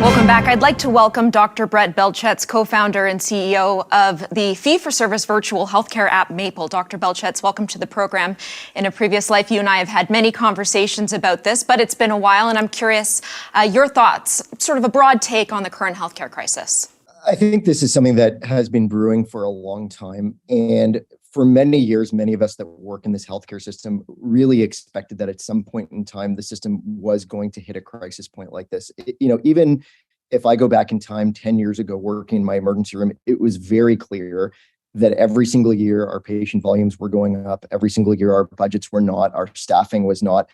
Welcome back. I'd like to welcome Dr. Brett Belchetz, co-founder and CEO of the fee-for-service virtual healthcare app Maple. Dr. Belchetz, welcome to the program. In a previous life, you and I have had many conversations about this, but it's been a while, and I'm curious your thoughts, sort of a broad take on the current healthcare crisis. I think this is something that has been brewing for a long time. And for many years, many of us that work in this healthcare system really expected that at some point in time, the system was going to hit a crisis point like this. Even if I go back in time 10 years ago, working in my emergency room, it was very clear that every single year our patient volumes were going up. Every single year our budgets were not, our staffing was not.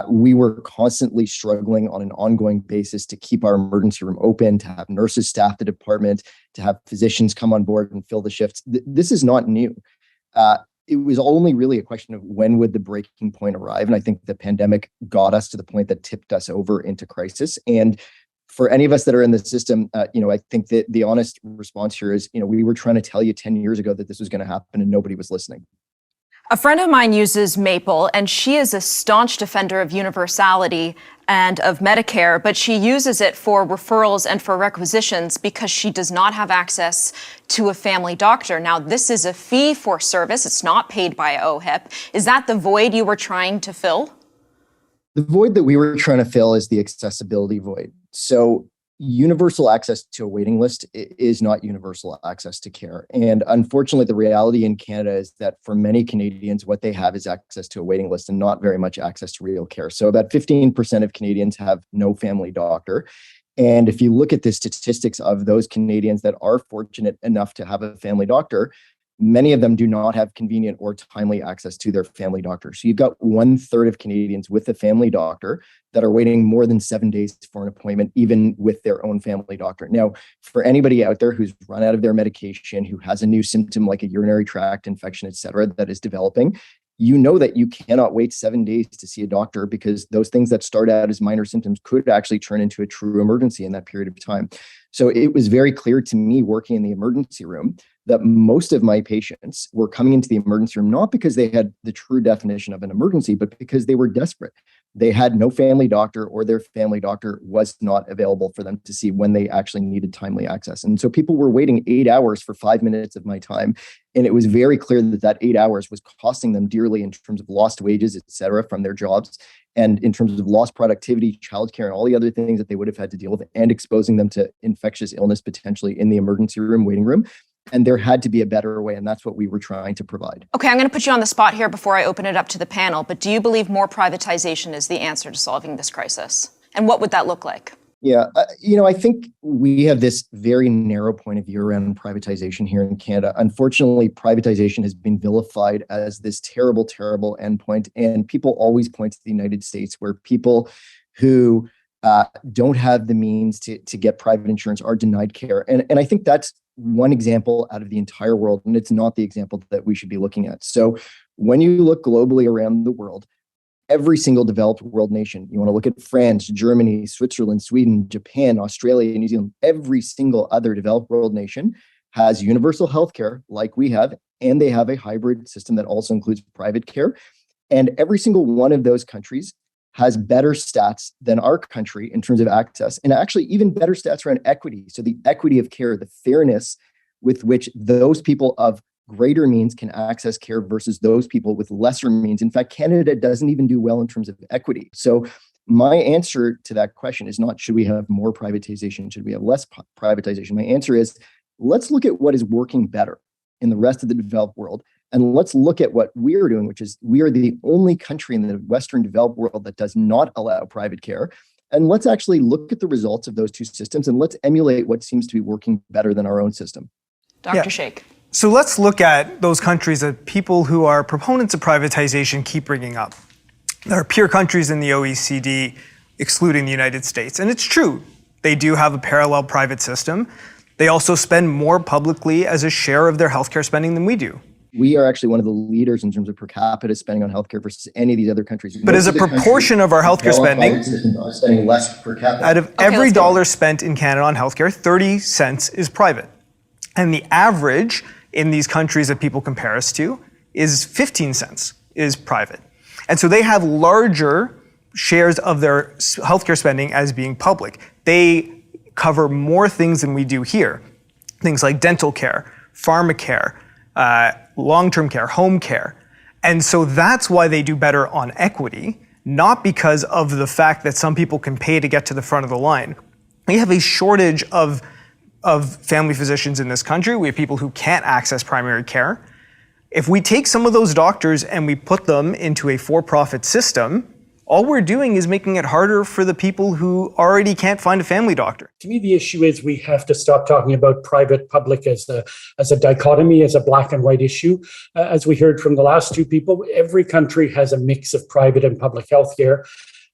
We were constantly struggling on an ongoing basis to keep our emergency room open, to have nurses staff the department, to have physicians come on board and fill the shifts. This is not new. It was only really a question of when would the breaking point arrive. And I think the pandemic got us to the point that tipped us over into crisis. And for any of us that are in the system, I think that the honest response here is, we were trying to tell you 10 years ago that this was going to happen and nobody was listening. A friend of mine uses Maple, and she is a staunch defender of universality and of Medicare, but she uses it for referrals and for requisitions because she does not have access to a family doctor. Now, this is a fee for service. It's not paid by OHIP. Is that the void you were trying to fill? The void that we were trying to fill is the accessibility void. So universal access to a waiting list is not universal access to care. And unfortunately, the reality in Canada is that for many Canadians, what they have is access to a waiting list and not very much access to real care. So about 15% of Canadians have no family doctor. And if you look at the statistics of those Canadians that are fortunate enough to have a family doctor, many of them do not have convenient or timely access to their family doctor. So you've got 1/3 of Canadians with a family doctor that are waiting more than 7 days for an appointment, even with their own family doctor. Now, for anybody out there who's run out of their medication, who has a new symptom like a urinary tract infection, et cetera, that is developing, you know that you cannot wait 7 days to see a doctor because those things that start out as minor symptoms could actually turn into a true emergency in that period of time. So it was very clear to me working in the emergency room that most of my patients were coming into the emergency room, not because they had the true definition of an emergency, but because they were desperate. They had no family doctor or their family doctor was not available for them to see when they actually needed timely access. And so people were waiting 8 hours for 5 minutes of my time. And it was very clear that that 8 hours was costing them dearly in terms of lost wages, et cetera, from their jobs, and in terms of lost productivity, childcare, and all the other things that they would have had to deal with, and exposing them to infectious illness potentially in the emergency room, waiting room. And there had to be a better way, and that's what we were trying to provide. Okay, I'm going to put you on the spot here before I open it up to the panel, but do you believe more privatization is the answer to solving this crisis? And what would that look like? Yeah, I think we have this very narrow point of view around privatization here in Canada. Unfortunately, privatization has been vilified as this terrible, terrible endpoint. And people always point to the United States, where people who don't have the means to get private insurance are denied care. And I think that's one example out of the entire world, and it's not the example that we should be looking at. So when you look globally around the world, every single developed world nation, you want to look at France, Germany, Switzerland, Sweden, Japan, Australia, New Zealand, every single other developed world nation has universal healthcare like we have, and they have a hybrid system that also includes private care. And every single one of those countries has better stats than our country in terms of access, and actually even better stats around equity. So the equity of care, the fairness with which those people of greater means can access care versus those people with lesser means. In fact, Canada doesn't even do well in terms of equity. So my answer to that question is not, should we have more privatization? Should we have less privatization? My answer is, let's look at what is working better in the rest of the developed world. And let's look at what we're doing, which is we are the only country in the Western developed world that does not allow private care. And let's actually look at the results of those two systems and let's emulate what seems to be working better than our own system. Dr. Sheikh. So let's look at those countries that people who are proponents of privatization keep bringing up. There are peer countries in the OECD, excluding the United States. And it's true, they do have a parallel private system. They also spend more publicly as a share of their healthcare spending than we do. We are actually one of the leaders in terms of per capita spending on healthcare versus any of these other countries. But as a proportion of our healthcare spending, spending less per capita. Out of every dollar spent in Canada on healthcare, 30 cents is private. And the average in these countries that people compare us to is 15 cents is private. And so they have larger shares of their healthcare spending as being public. They cover more things than we do here. Things like dental care, pharmacare, long-term care, home care. And so that's why they do better on equity, not because of the fact that some people can pay to get to the front of the line. We have a shortage of family physicians in this country. We have people who can't access primary care. If we take some of those doctors and we put them into a for-profit system, all we're doing is making it harder for the people who already can't find a family doctor. To me, the issue is we have to stop talking about private-public as a dichotomy, as a black and white issue. As we heard from the last two people, every country has a mix of private and public healthcare.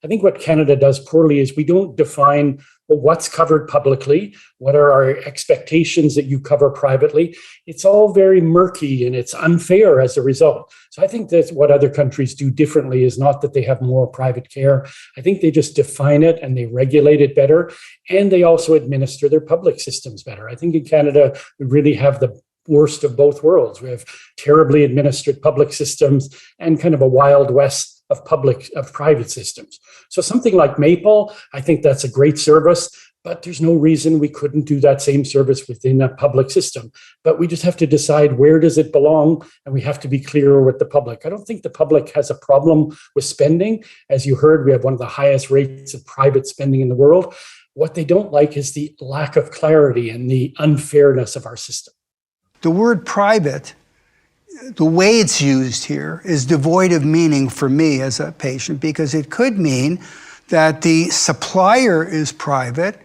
I think what Canada does poorly is we don't define what's covered publicly, what are our expectations that you cover privately. It's all very murky and it's unfair as a result. So I think that's what other countries do differently is not that they have more private care. I think they just define it and they regulate it better. And they also administer their public systems better. I think in Canada, we really have the worst of both worlds. We have terribly administered public systems and kind of a Wild West of private systems. So something like Maple, I think that's a great service, but there's no reason we couldn't do that same service within a public system. But we just have to decide where does it belong, and we have to be clearer with the public. I don't think the public has a problem with spending. As you heard, we have one of the highest rates of private spending in the world. What they don't like is the lack of clarity and the unfairness of our system. The word private, the way it's used here, is devoid of meaning for me as a patient, because it could mean that the supplier is private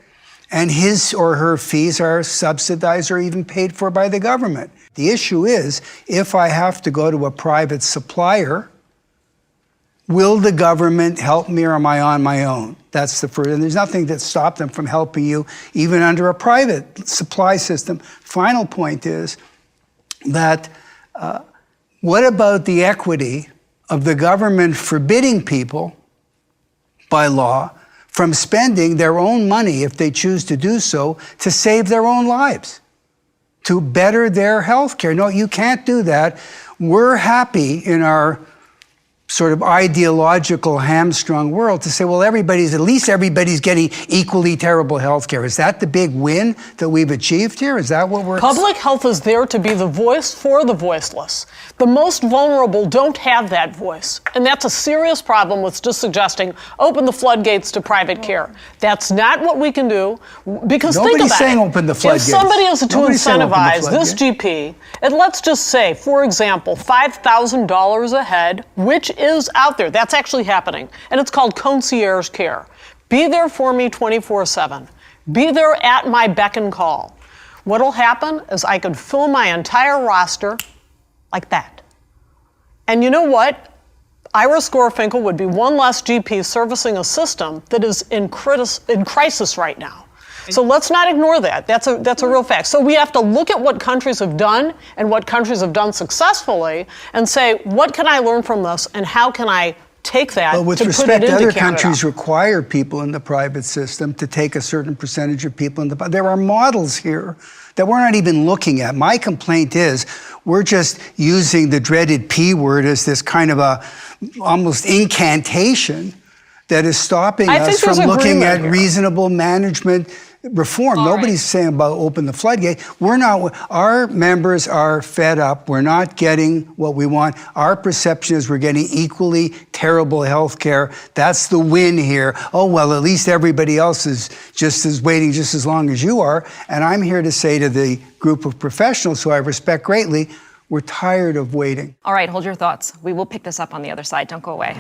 and his or her fees are subsidized or even paid for by the government. The issue is, if I have to go to a private supplier, will the government help me or am I on my own? That's the first, and there's nothing that stopped them from helping you even under a private supply system. Final point is that what about the equity of the government forbidding people by law from spending their own money, if they choose to do so, to save their own lives, to better their health care? No, you can't do that. We're happy in our sort of ideological hamstrung world to say, well, at least everybody's getting equally terrible health care. Is that the big win that we've achieved here? Is that what we're... Public health is there to be the voice for the voiceless. The most vulnerable don't have that voice. And that's a serious problem with just suggesting open the floodgates to private care. That's not what we can do, because think about it. Nobody's saying open the floodgates. If somebody is to incentivize this GP, and let's just say, for example, $5,000 a head, which is out there. That's actually happening. And it's called concierge care. Be there for me 24/7. Be there at my beck and call. What'll happen is I could fill my entire roster like that. And you know what? Iris Gorfinkel would be one less GP servicing a system that is in crisis right now. So let's not ignore that. That's a real fact. So we have to look at what countries have done and what countries have done successfully and say, what can I learn from this and how can I take that with to respect, put it into other Canada? countries require people in the private system to take a certain percentage of people in the... There are models here that we're not even looking at. My complaint is we're just using the dreaded P word as this kind of a almost incantation that is stopping us from looking at reasonable management reform. Nobody's saying about open the floodgate. We're not, our members are fed up. We're not getting what we want. Our perception is we're getting equally terrible health care. That's the win here. Oh, well, at least everybody else is waiting just as long as you are. And I'm here to say to the group of professionals who I respect greatly, we're tired of waiting. All right, hold your thoughts. We will pick this up on the other side. Don't go away.